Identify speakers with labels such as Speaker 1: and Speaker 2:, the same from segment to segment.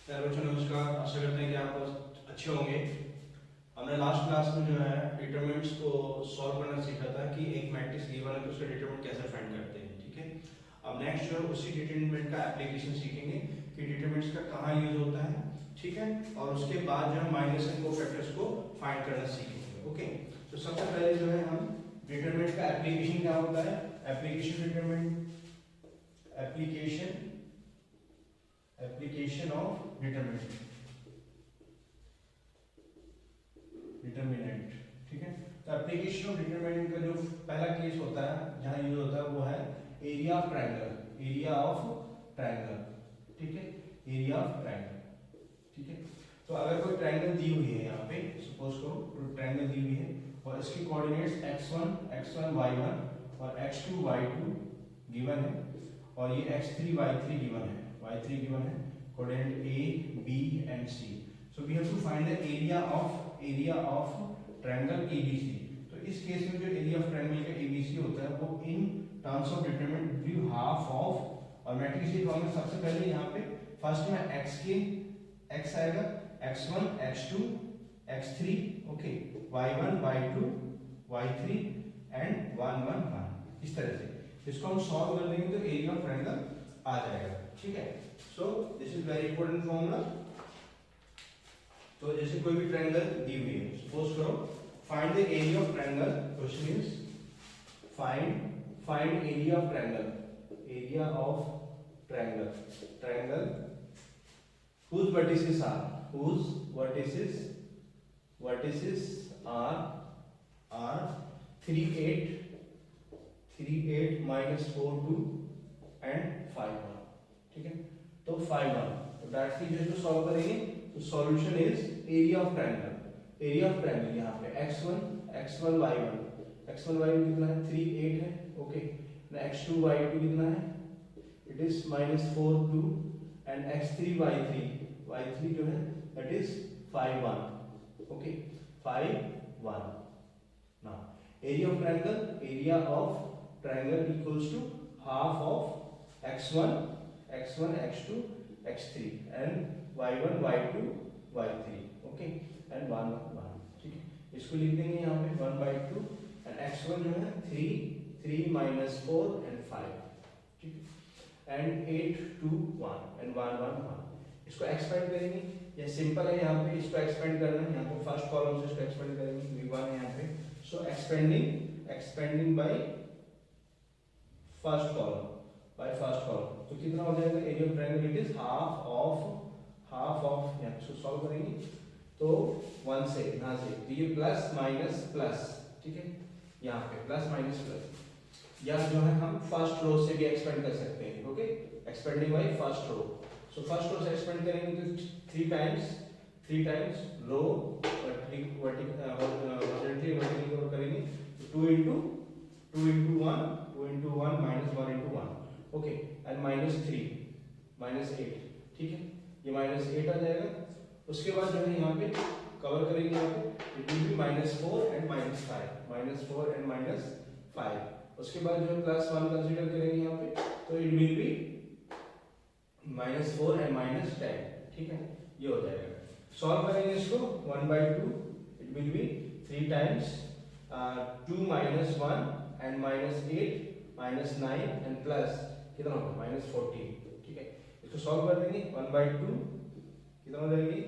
Speaker 1: Hello बच्चों, नमस्कार। आशा करते हैं कि आप अच्छे होंगे। हमने लास्ट क्लास में जो है डिटरमिनेंट्स को सॉल्व करना सीखा था कि एक मैट्रिक्स गिवन है तो उसका डिटरमिनेंट कैसे फाइंड करते हैं। ठीक है, अब नेक्स्ट जो है उसी डिटरमिनेंट का एप्लीकेशन सीखेंगे कि डिटरमिनेंट्स का कहाँ यूज होता है। ठीक है, और उसके बाद जो है माइनस एंड कोफैक्टर्स को फाइंड करना सीखेंगे। ओके, तो सबसे पहले जो है हम डिटरमिनेंट का एप्लीकेशन क्या होता है, application determinant, application of determinant. ठीक है, तो एप्लीकेशन ऑफ डिटरमिनेंट का जो पहला केस होता है जहां यूज होता है वो है एरिया ऑफ ट्रायंगल। ठीक है, एरिया ऑफ ट्रायंगल। ठीक है, तो अगर कोई ट्रायंगल दी हुई है, यहाँ पे सपोज करो कोई ट्रायंगल दी हुई है और इसकी कोऑर्डिनेट्स x1 y1 और x2 y2 गिवन है और ये x3 y3 गिवन है, coordinate a b and c। so we have to find the area of triangle ABC। तो इस केस में जो एरिया ऑफ ट्रायंगल का ABC होता है वो in terms of determinant view half of, और मैट्रिक्स लिखवाएंगे सबसे पहले यहाँ पे फर्स्ट में x आएगा, x1 x2 x3, okay, y1 y2 y3 and 1 1 1। इस तरह से इसको हम सॉल्व कर लेंगे तो एरिया ऑफ ट्रायंगल आ जाएगा। ठीक है, so this is very important formula. तो जैसे कोई भी ट्रायंगल दी हुई है, सपोज करो find the area of triangle, question is find area of triangle whose vertices are 3 8 minus 4 2 and 5 1। ठीक है, तो 5 1 तो डायरेक्टली जो सॉल्व करेंगे तो solution is area of triangle यहाँ पे x1 y1 कितना है 3 8 है, ओके, x2 y2 कितना है, it is -4 2 and x3 y3 जो है that is 5 1, okay, 5 1। Now area of triangle equals to half of x1 x2 x3 and y1 y2 y3, okay, and 1 1। ठीक है, इसको लिख देंगे यहाँ पे 1/2 एंड x1 जो है 3 minus 4 and 5, ठीक है, एंड 8 2 1 एंड 1 1 1। इसको एक्सपेंड करेंगे, ये सिंपल है, यहाँ पे इसको एक्सपेंड करना है, यहाँ पे फर्स्ट कॉलम से इसको एक्सपेंड करेंगे, v1 है यहाँ पे, सो एक्सपेंडिंग बाय फर्स्ट कॉलम, तो कितना हो जाएगा area of triangle, it is half of यहाँ इसको सॉल्व करेंगे तो 1 से यहाँ से तो ये प्लस माइनस प्लस, ठीक है, यहाँ पे प्लस माइनस प्लस, या जो है हम फर्स्ट रो से भी एक्सपेंड कर सकते हैं, okay, expanding by first row. So first row से एक्सपेंड करेंगे तो 3 टाइम्स रो वर्टिकली करेंगे तो 2 into 1 minus 1 into 1, okay, and -8, ठीक है, ये -8 आ जाएगा। उसके बाद जो है यहाँ पे कवर करेंगे, यहाँ पे इट विल बी -4 and -5। उसके बाद जो है +1 कंसीडर करेंगे यहाँ पे तो इट विल बी -4 and -10, ठीक है, ये हो जाएगा। सॉल्व करेंगे इसको 1/2, it will B 3 times 2 minus 1 and -8 -9 and plus कितना होगा -14, ठीक है, इसको सॉल्व कर देंगे 1/2 कितना हो जाएगी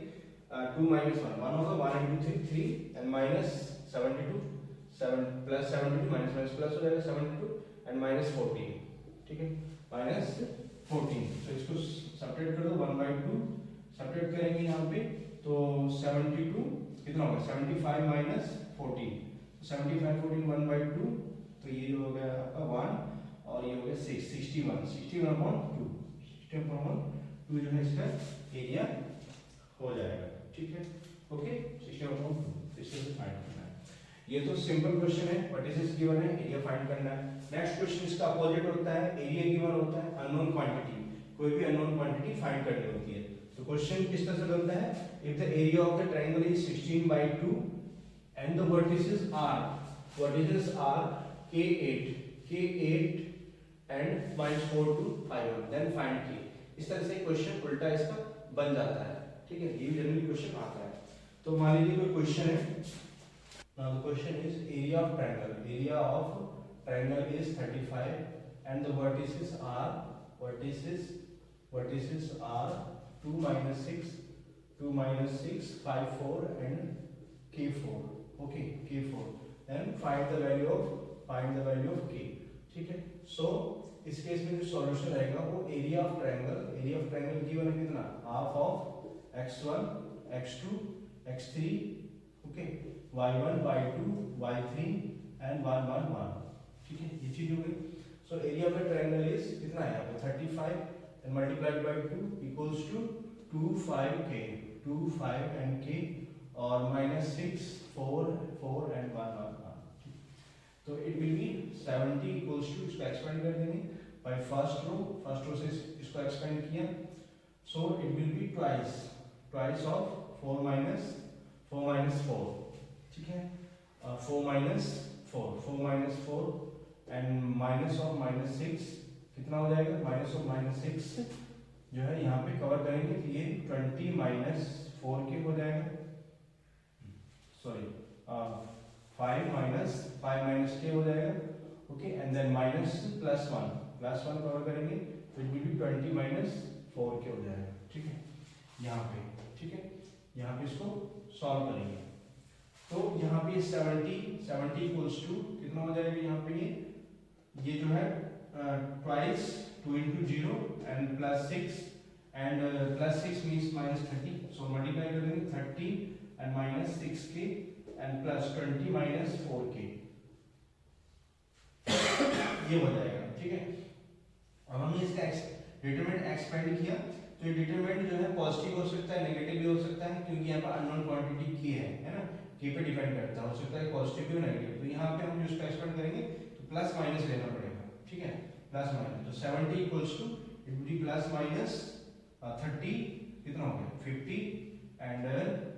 Speaker 1: 2 minus 1 होगा 1 into 3 and -72 7 plus 72 minus plus हो जाएगा 72 and -14, ठीक है, -14। तो इसको सब्ट्रैक्ट कर दो 1/2, सब्ट्रैक्ट करेंगे यहाँ पे तो 72 कितना होगा 75 minus 14, 75 14 1/2, तो ये हो गया आपका 1 और ये हो गया 61/2 जो है इसका एरिया हो जाएगा, ठीक है, ओके, 61/2 इससे फाइंड करना है। ये तो सिंपल क्वेश्चन है, वर्टिसेस गिवन है, एरिया फाइंड करना है। नेक्स्ट क्वेश्चन इसका अपोजिट होता है, एरिया गिवन होता है, अननोन क्वांटिटी, कोई भी अननोन क्वांटिटी फाइंड करनी होती है। तो क्वेश्चन किस तरह से बनता है, if the area of the triangle is 16/2 and the vertices are k8 and -4 to 5 1, then find k। इस तरह से क्वेश्चन उल्टा इसका बन जाता है, ठीक है। ये जनरली क्वेश्चन आता है। तो मान लीजिए कोई क्वेश्चन है, now the question is area of triangle, area of triangle is 35 and the vertices are 2 minus 6, 2 minus 6, 5, 4 and k4, okay, k4, then find the value of k, ठीक है। सो इस केस में जो सॉल्यूशन रहेगा वो एरिया ऑफ ट्रायंगल गिवन है कितना, half of x1 x2 x3, okay, y1 y2 y3 and 1 1 1, ठीक है, ये चीज हो गई। सो area of the triangle is कितना है, यहाँ पे 35 and multiplied by 2 equals to 2 5 k, 2 5 and k, और minus 6 4 4 and 1 1 1, तो it will be 70 equals to, इसको एक्सपेंड कर देंगे by फर्स्ट रो से इसको एक्सपेंड किया, so it will be twice of 4 minus 4, ठीक है, 4 minus 4 and minus of minus 6 कितना हो जाएगा, माइनस ऑफ माइनस 6 जो है यहाँ पे कवर करेंगे तो ये 20 माइनस 4 के हो जाएगा, सॉरी 5 माइनस के हो जाएगा, okay, and then minus plus 1 cover करेंगे तो इट विल बी 20 माइनस 4 के हो जाएगा, ठीक है, यहाँ पे, ठीक है। यहाँ पे इसको सॉल्व करेंगे तो यहाँ पे 70 इक्वल्स टू कितना हो जाएगा, यहाँ पे ये जो है twice 2 into 0 and plus 6 and plus 6 means minus 30, so multiply कर देंगे 30 and minus 6k and plus 20 minus 4k, ये हो जाएगा, ठीक है। अब हमने इसका डिटरमिनेंट एक्सपेंड किया तो ये डिटरमिनेंट जो है पॉजिटिव हो सकता है, नेगेटिव भी हो सकता है, क्योंकि यहाँ पर अननोन क्वांटिटी k है ना, k पे डिपेंड करता है, हो सकता है पॉजिटिव भी नेगेटिव। तो यहाँ पे हम जो इसका एक्सपेंड करेंगे तो प्लस माइनस लेना पड़ेगा, ठीक है, प्लस माइनस, तो 70 equals to it will be plus minus 30 कितना हो गया 50 एंड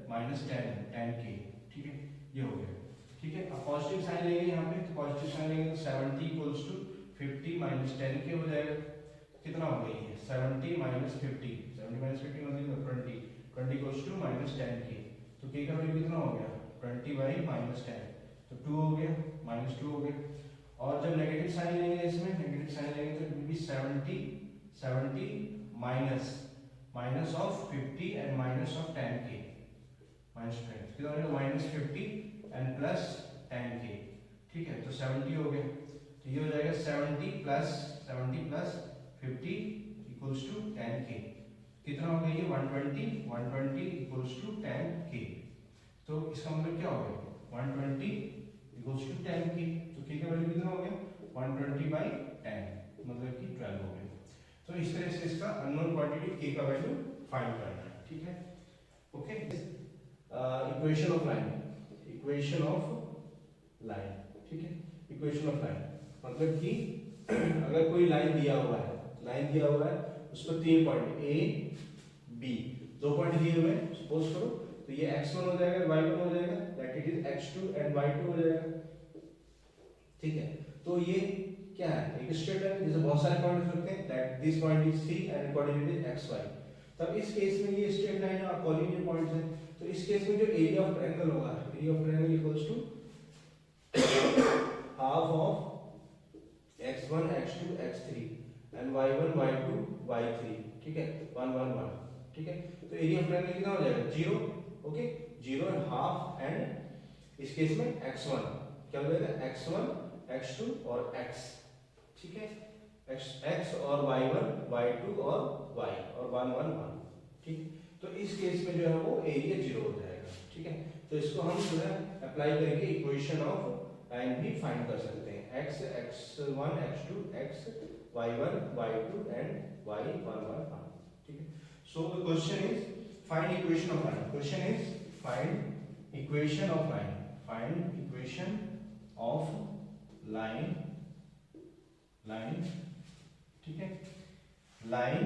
Speaker 1: माइनस 10 के, ठीक है, ये हो गया, ठीक है। अब पॉजिटिव साइन लेंगे यहाँ पे, तो पॉजिटिव साइन लेंगे तो 70 इक्वल्स टू 50 माइनस 10 के हो जाएगा, कितना हो गया ये 70 माइनस 50 मतलब 20 इक्वल्स टू माइनस 10 के, तो के का वैल्यू कितना हो गया 20 बाई माइनस 10, तो 2 हो गया, माइनस 2 हो गया। और जब नेगेटिव साइन लेंगे इसमें, नेगेटिव साइन लेंगे तो it will B 70 minus of 50 and minus of 10 के, माइनस 10 कितना हो गया माइनस 50 एंड प्लस 10 के, ठीक है, तो 70 हो गया, तो ये हो जाएगा 70 प्लस 50 इक्वल्स टू 10 के, कितना हो गया ये 120 इक्वल्स टू 10 के, तो इसका मतलब क्या हो गया 120 इक्वल्स टू 10 के, तो के का वैल्यू कितना हो गया 120 बाई 10 मतलब कि 12 हो गया। तो इस तरह से इसका अननोन क्वांटिटी के का वैल्यू फाइंड करना है, ठीक है, ओके। इक्वेशन ऑफ लाइन, ठीक है, इक्वेशन ऑफ लाइन मतलब कि अगर कोई लाइन दिया हुआ है उस पर 3 पॉइंट ए बी, 2 पॉइंट दिए हुए हैं सपोज करो, तो ये x1 हो जाएगा y1 हो जाएगा, that it is x2 and y2 हो जाएगा, ठीक है। तो ये क्या है, एक स्ट्रेट लाइन, जैसे बहुत सारे पॉइंट होते हैं that this point is c and coordinate is xy, तब इस केस में ये स्ट्रेट लाइन और कोलिनियर पॉइंट्स हैं, तो इस केस में जो एरिया ऑफ ट्रायंगल होगा, area of triangle equals to half of x1 x2 x3 and y1 y2 y3, ठीक है, 1 1 1, ठीक है। तो एरिया ऑफ ट्रायंगल कितना हो जाएगा 0, ओके, 0 एंड हाफ, एंड इस केस में x1 क्या हो जाएगा x1 x2 और x, ठीक है, x और y1 y2 और y और 1 1 1, ठीक। तो इस केस में जो है वो एरिया 0 हो जाएगा, ठीक है। तो इसको हम जो है अप्लाई करके इक्वेशन ऑफ लाइन भी फाइंड कर सकते हैं, x x1 x2 x y1 y2 and y 1 1 1, ठीक है। So the question is find equation of line, question is find equation of line, find equation of line, ठीक है, line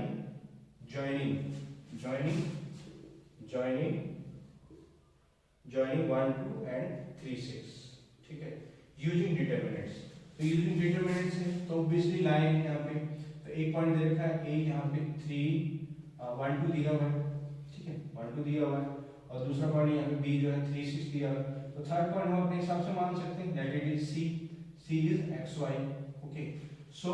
Speaker 1: joining 1 2 and 3 6, ठीक है, यूजिंग डिटरमिनेंट्स। तो using determinants है तो obviously line यहाँ पे, तो एक पॉइंट दे रखा है ए, यहाँ पे 3 1 2 दिया हुआ है, 2 दिया हुआ है, और दूसरा पॉइंट यहाँ पे बी जो है 3 6 दिया हुआ है। तो थर्ड पॉइंट हम अपने हिसाब से मान सकते हैं that it is c, c is x y. Okay, so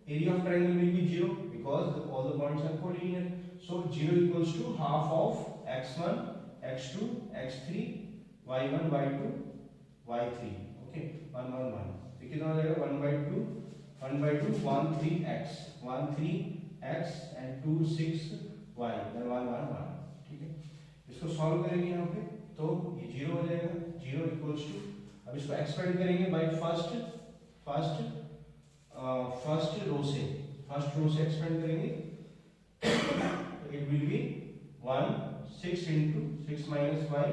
Speaker 1: area of triangle will be 0 because all the points are collinear. So 0 equals to half of x1 x2 x3 y1 y2 y3। Okay, 1 1 1, तो कितना हो जाएगा 1 by 2 1 3x 1 3x and 2 6 y, then 1 1 1। ठीक है, इसको solve करेंगे यहाँ पे तो ये 0 हो जाएगा, 0 इक्वल्स टू, अब इसको एक्सपेंड करेंगे बाय फर्स्ट रो से एक्सपेंड करेंगे, it will B 1 6 into 6 minus y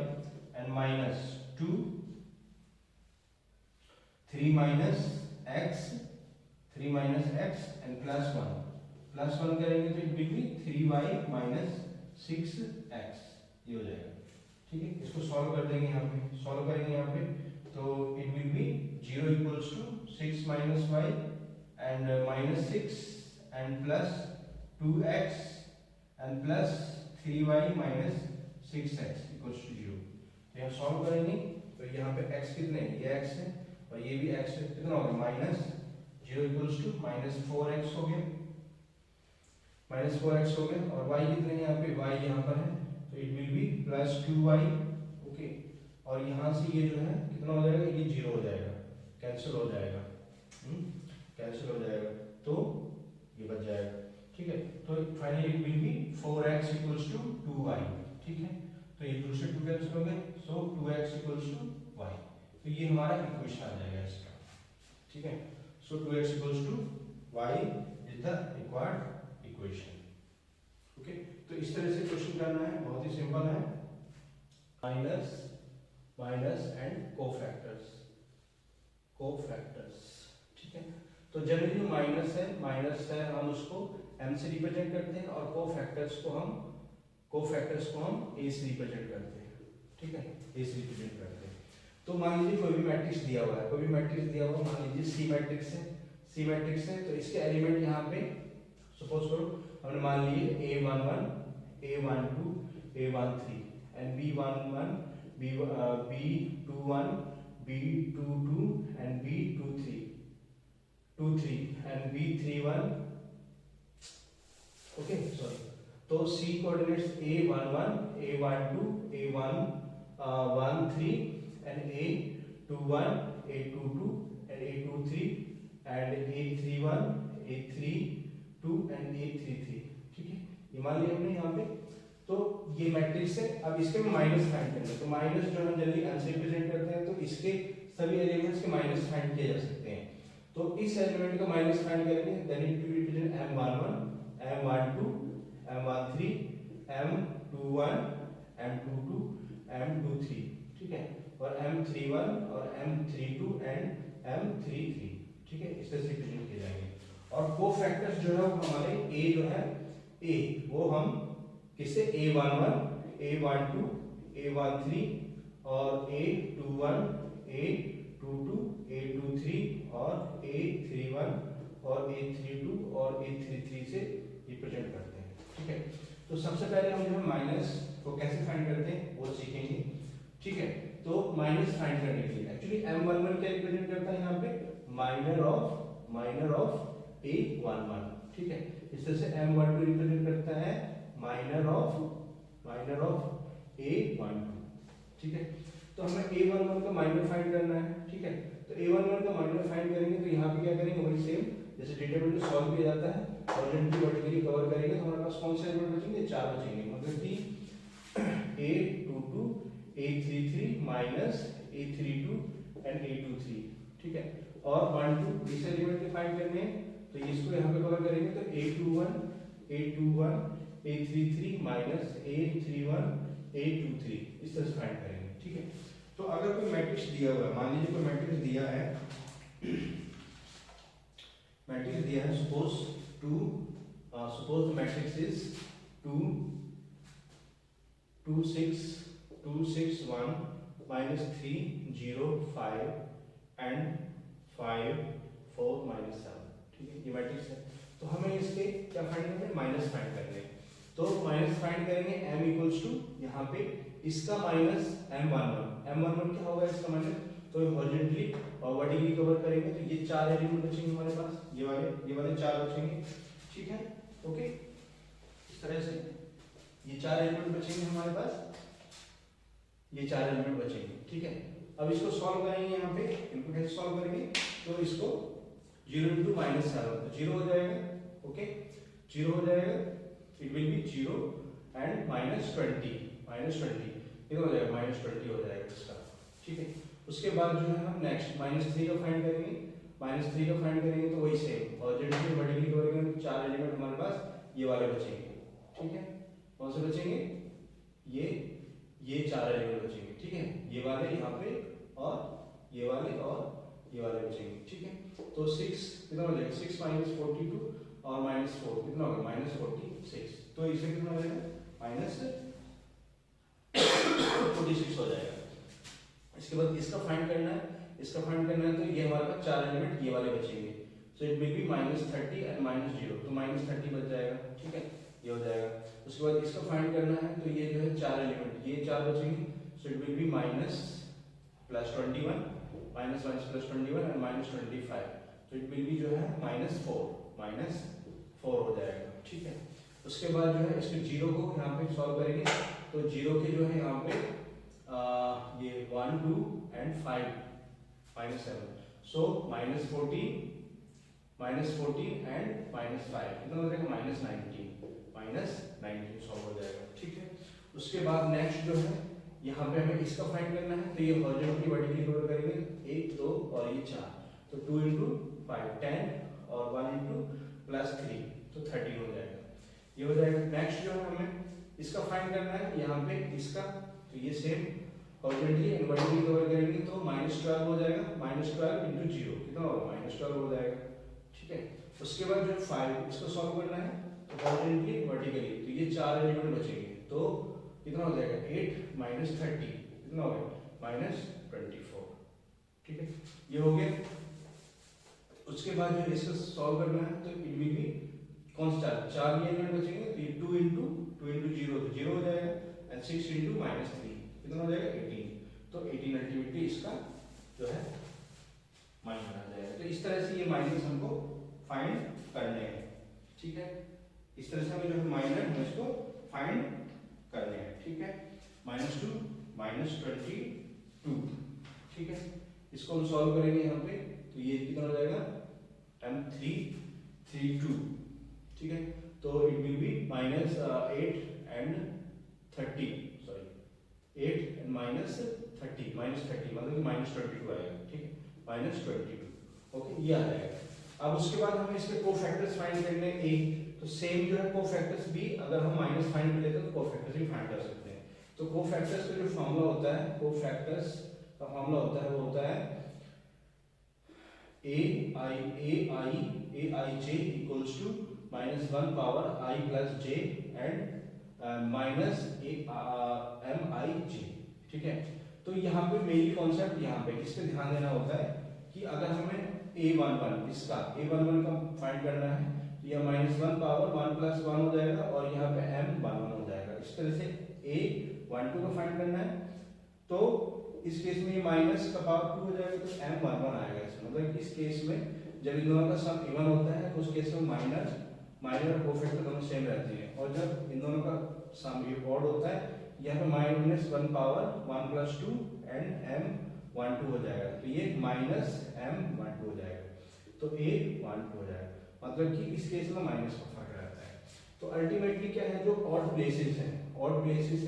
Speaker 1: and minus 2 3 minus x and plus 1 करेंगे तो it will B 3y minus 6x, ये हो जाएगा। ठीक है, इसको सॉल्व कर देंगे, यहाँ पे सॉल्व करेंगे यहाँ पे तो it will be 0 equals to 6 minus y and minus 6 and plus 2x and plus 3y minus 6x equals to 0। तो यहाँ सॉल्व करेंगे तो यहाँ पे x कितने, ये x है और ये भी x है, कितना होगा minus 0 equals to minus 4x हो गया, और y कितने हैं यहाँ पे, y यहाँ पर है तो it will be plus 2y। Okay, और यहाँ से ये जो है कितना हो जाएगा, ये 0 हो जाएगा, कैंसिल हो जाएगा, तो ये बच जाएगा। ठीक है, तो finally it will be 4x equals to 2y। ठीक है, तो ये 2 से 2 कैंसिल हो गए, सो 2x इक्वल्स टू y, तो ये हमारा इक्वेशन आ जाएगा इसका। ठीक है, so 2x equals to y is the required equation. Okay, तो इस तरह से क्वेश्चन करना है, बहुत ही सिंपल है। Minus and cofactors. ठीक है, तो जनरली जो माइनस है हम उसको m से रिप्रेजेंट करते हैं और कोफैक्टर्स को हम a से रिप्रेजेंट करते हैं। ठीक है, a से रिप्रेजेंट करते हैं। तो मान लीजिए कोई भी मैट्रिक्स दिया हुआ है, मान लीजिए सी मैट्रिक्स है, तो इसके एलिमेंट यहाँ पे सपोज करो हमने मान लिए a11 a12 a13 and b11 b21 b22 and b23 and b31। Okay sorry, तो c coordinates a11 a12 a13 and a21 a22 and a23 and a31 a32 and a33। ठीक है, ये मान लिया हमने यहाँ पे, तो ये मैट्रिक्स है। अब इसके में माइनस फाइंड करना है, तो माइनस जो हम जनरली m से रिप्रेजेंट करते हैं, तो इसके सभी एलिमेंट्स के माइनस फाइंड किए जा सकते हैं। तो इस एलिमेंट का माइनस फाइंड करेंगे, then it will represent m11 m12 m13 m21 m22 m23। ठीक है, और m31 और m32 एंड m33। ठीक है, इस तरह से रिप्रेजेंट किए जाएंगे। और कोफैक्टर्स जो है हमारे a जो है a, वो हम किससे a11 a12 a13 और a21 a22 a23 और a31 और a32 और a33 से रिप्रेजेंट करते हैं। ठीक है, तो सबसे पहले हम जो है माइनस को कैसे फाइंड करते हैं वो सीखेंगे। ठीक है, तो माइनस फाइंड करने के लिए एक्चुअली m11 क्या रिप्रेजेंट करता है यहाँ पे, माइनर ऑफ a11। ठीक है, इस तरह से m12 रिप्रेजेंट करता है माइनर ऑफ a12। ठीक है, तो हमें a11 का माइनर फाइंड करना है। ठीक है, तो a11 का माइनर फाइंड करेंगे तो यहाँ पे क्या करेंगे, वही सेम जैसे डिटरमिनेंट सॉल्व किया जाता है, हॉरिजॉन्टली वर्टिकली कवर करेंगे तो हमारे पास कौन से एलिमेंट बचेंगे, 4 बचेंगे, मतलब कि a22 a33 minus a32 and a23। ठीक है, और 1 2 इस एलिमेंट के फाइंड करने हैं, तो इसको यहाँ पे कवर करेंगे तो a21 a33 minus a31 a23 इस तरह से फाइंड करेंगे। ठीक है, तो अगर कोई मैट्रिक्स दिया हुआ है, मान लीजिए कोई मैट्रिक्स दिया है suppose the matrix is 2 2 6 2 6 1 minus 3 0 5 and 5 4 minus 7। ठीक है, ये मैट्रिक्स है, तो हमें इसके क्या फाइंड करना है, माइनस फाइंड करने हैं। तो माइनस फाइंड करेंगे m इक्वल्स टू यहाँ पे इसका माइनस m11 क्या होगा इसका माइनस, तो हॉरिजॉन्टली और वर्टिकली कवर करेंगे तो ये चार एलिमेंट बचेंगे हमारे पास, ये वाले चार बचेंगे, ठीक है। ओके, इस तरह से ये चार एलिमेंट बचेंगे हमारे पास, ये चार एलिमेंट बचेंगे, ठीक है। अब इसको सॉल्व करेंगे, यहाँ पे इनको कैसे सॉल्व करेंगे, तो इसको 0 इंटू माइनस 7 तो 0 हो जाएगा, ओके 0 हो जाएगा, इट विल बी 0 एंड -20 कितना हो जाएगा, -20 हो जाएगा इसका, ठीक है। उसके बाद जो है हम नेक्स्ट -3 का फाइंड करेंगे, -3 का फाइंड करेंगे तो वही सेम और जेड वर्टिकली करेंगे, चार एलिमेंट हमारे पास ये वाले बचेंगे, ठीक है। कौन से बचेंगे, ये चार एलिमेंट बचेंगे, ठीक है, ये वाले यहाँ पे और ये वाले बचेंगे, ठीक है। तो 6 कितना हो जाएगा, 6 - 42 और -4 कितना होगा, -46, तो इसमें कितना हो जाएगा, -46 हो जाएगा। इसके बाद इसका फाइंड करना है, तो ये हमारे पास चार एलिमेंट ये वाले बचेंगे, so it will B -30 and -0 तो -30 बच जाएगा, ठीक है, ये हो जाएगा। उसके बाद इसका फाइंड करना है, तो ये जो है चार एलिमेंट ये चार बचेंगे, so it will B -+21 and -25 तो इट विल बी जो है -4 हो जाएगा, ठीक है। उसके बाद जो है इसके जीरो को यहाँ पे सॉल्व करेंगे, तो जीरो के जो है यहाँ पे ये 1 2 एंड 5 -7 सो -14 एंड -5 कितना हो जाएगा, -19 सॉल्व हो जाएगा, ठीक है। उसके बाद नेक्स्ट जो है यहाँ पे हमें इसका फाइंड करना है, तो ये हॉरिजॉन्टली वर्टिकली कवर करेंगे 1 2 और ये 4 तो 2 इंटू 5 10 और 1 इंटू +3 तो 13 हो जाएगा, ये हो जाएगा। नेक्स्ट जो है हमें इसका फाइंड करना है, यहाँ पे इसका तो ये same horizontally and vertically cover करेंगे तो -12 हो जाएगा, -12 इंटू 0 कितना होगा, -12 हो जाएगा, ठीक है। उसके बाद जो 5 इसको सॉल्व करना है, तो हॉरिजॉन्टली वर्टिकली तो ये चार एलिमेंट बचेंगे, तो कितना हो जाएगा, 8 - 30 कितना हो गया, -24, ठीक है, ये हो गया। उसके बाद जो इसको सॉल्व करना है, तो इट विल बी कौन सा चार एलिमेंट बचेंगे, तो ये 2 इंटू 0 तो 0 हो जाएगा एंड 6 इंटू -3 कितना हो जाएगा, 18 तो 18 अल्टीमेटली इसका जो है माइनस आ जाएगा। तो इस तरह से ये माइनस हमको फाइंड करने हैं, ठीक है, इस तरह से हमें जो है माइनर हम इसको फाइंड करने हैं, ठीक है। -2 -22, ठीक है, इसको हम सॉल्व करेंगे यहाँ पे, तो ये कितना हो जाएगा, M332, ठीक है। तो it will B -8 and 30 sorry 8 and -30 मतलब कि -22 आएगा, ठीक है, -22, ओके, ये आ जाएगा। अब उसके बाद हमें इसके कोफैक्टर्स फाइंड करने हैं, एक तो सेम जो है कोफैक्टर्स भी अगर हम माइनस फाइंड कर लेते हैं तो कोफैक्टर्स भी फाइंड कर सकते हैं। तो कोफैक्टर्स का जो फॉर्मूला होता है, कोफैक्टर्स का फॉर्मूला होता है वो होता है aij equals to -1 power I plus j and minus mij, ठीक है। तो यहाँ पे मेनली कॉन्सेप्ट यहाँ पे इस पे ध्यान देना होता है कि अगर हमें a11 इसका a11 का फाइंड करना है, यह -1 पावर 1 + 1 हो जाएगा और यहाँ पे m11 हो जाएगा। इस तरह से a12 का फाइंड करना है, तो इस केस में ये माइनस का पावर 2 हो जाएगा तो m11 आएगा इसमें, मतलब इस केस में जब इन दोनों का सम इवन होता है तो उस केस में माइनर और कोफैक्टर दोनों सेम रहती है, और जब इन दोनों का सम ये ऑड होता है यहाँ पे -1 पावर 1 + 2 एंड m12 हो जाएगा, तो ये -m12 हो जाएगा, तो a12 हो जाएगा, मतलब कि इस केस में माइनस का फर्क रहता है। तो अल्टीमेटली क्या है, जो ऑड प्लेसेस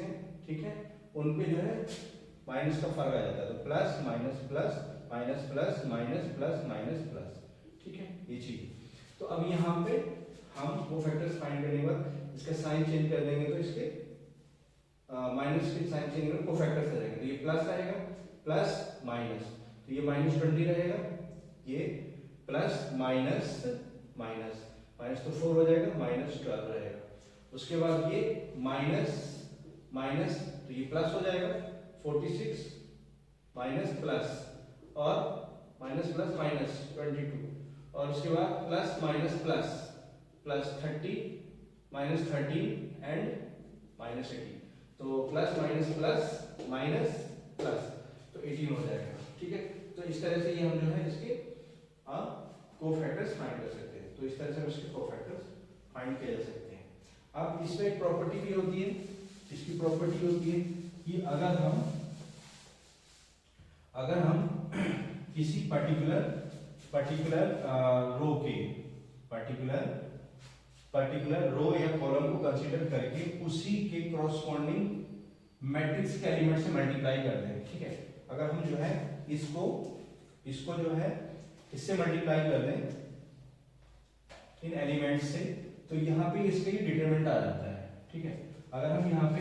Speaker 1: हैं, ठीक है, उन पे जो है माइनस का फर्क आ जाता है, तो plus minus plus minus plus minus plus minus plus, ठीक है, ये चीज। तो अब यहाँ पे हम कोफैक्टर्स फाइंड करने के बाद इसका साइन चेंज कर देंगे, तो इसके माइनस के साइन चेंज करके कोफैक्टर्स आ जाएंगे, तो ये प्लस आएगा प्लस माइनस, तो ये -20 रहेगा, ये प्लस माइनस माइनस तो 4 हो जाएगा, -12 रहेगा। उसके बाद ये माइनस माइनस तो ये प्लस हो जाएगा 46 माइनस प्लस और माइनस प्लस माइनस 22, और उसके बाद plus minus plus +30 -13 and minus 18, तो plus minus plus minus plus, तो 18 हो जाएगा। ठीक है, तो इस तरह से ये हम जो है इसके कोफैक्टर्स फाइंड कर सकते हैं। तो इस तरह से हम इसके कोफैक्टर्स फाइंड किए जा सकते हैं। अब इसमें एक प्रॉपर्टी भी होती है, इसकी प्रॉपर्टी होती है कि अगर हम किसी पर्टिकुलर रो या कॉलम को कंसीडर करके उसी के कॉरस्पॉन्डिंग मैट्रिक्स के एलिमेंट से मल्टीप्लाई कर दें। ठीक है, अगर हम जो है इसको जो है इससे मल्टीप्लाई कर दें इन एलिमेंट से, तो यहाँ पे इसका ये डिटरमिनेंट आ जाता है। ठीक है, अगर हम यहाँ पे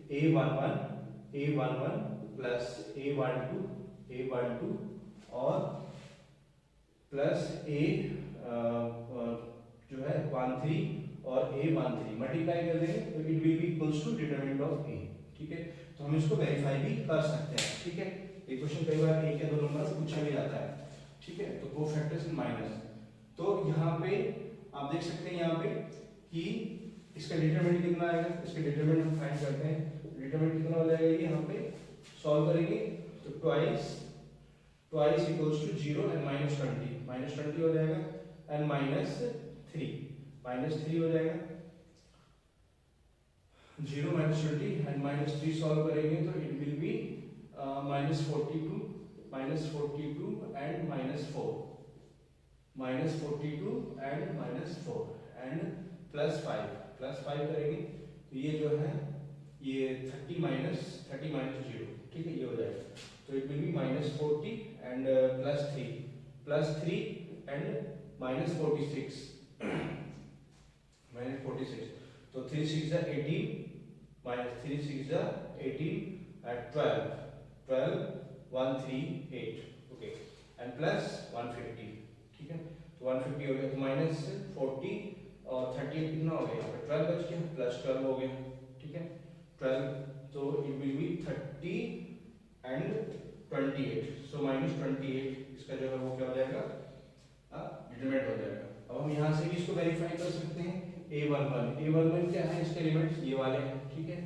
Speaker 1: a11 प्लस a12 और प्लस a जो है 13 और a13 मल्टीप्लाई कर देंगे तो it will be equals to determinant of a। ठीक है, तो हम इसको वेरीफाई भी कर सकते हैं। ठीक है, ये क्वेश्चन कई बार 1 या 2 नंबर पूछा भी जाता है। ठीक है, तो कोफैक्टर्स इन माइनस, तो यहाँ पे आप देख सकते हैं यहाँ पे कि इसका डिटरमिनेंट कितना आएगा, इसका डिटरमिनेंट हम फाइंड करते हैं। डिटरमिनेंट कितना हो जाएगा, ये यहाँ पे सॉल्व करेंगे तो ट्वाइस इक्वल्स टू 0 एंड -20 हो जाएगा एंड -3 हो जाएगा। 0 -20 एंड -3 सॉल्व करेंगे तो it will B -42 and -4 and +5 करेंगे तो ये जो है ये 30 माइनस 0। ठीक है, ये हो जाएगा तो it will B -40 and +3 and -46 तो 3 6 18 -3 6 18 and 12 138 ओके एंड +150। ठीक है, तो 150 हो गया तो -40 और 38 कितना हो गया, यहाँ पे 12 बच गया, +12 हो गया। ठीक है, 12 तो इट विल बी 30 एंड 28, सो -28 इसका जो है वो क्या हो जाएगा, डिटरमिनेंट हो जाएगा। अब हम यहाँ से भी इसको वेरीफाई कर सकते हैं। a11 क्या है, इसके एलिमेंट्स ये वाले हैं। ठीक है,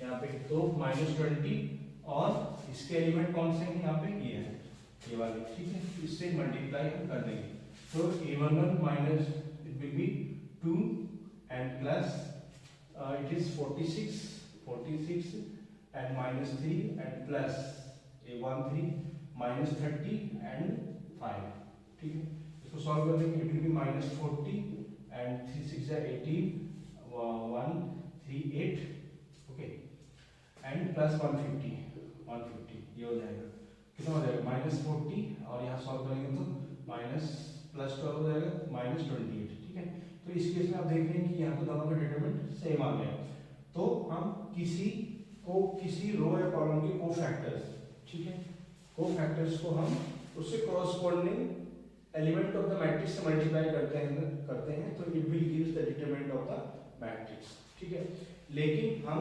Speaker 1: यहाँ पे तो -20 और इसके एलिमेंट कौन से हैं, यहाँ पे ये है, ये वाले। ठीक है, इससे मल्टीप्लाई हम कर देंगे तो a11 minus it will B 2 and plus it is 46 and -3 and plus a13 -30 and 5। ठीक है, इसको सॉल्व कर देंगे, it will B -40 and 3 6 18 138 okay and +150 ये हो जाएगा, कितना हो जाएगा -40 और यहाँ सॉल्व करेंगे तो +12 हो जाएगा -28। ठीक है, तो इस केस में आप देख रहे हैं कि यहाँ पे दोनों का डिटरमिनेंट सेम आ गया। तो हम किसी रो या कॉलम के कोफैक्टर्स, ठीक है, कोफैक्टर्स को हम उससे corresponding element of the matrix से मल्टीप्लाई करते हैं तो it will gives the determinant of the matrix. ठीक है, लेकिन हम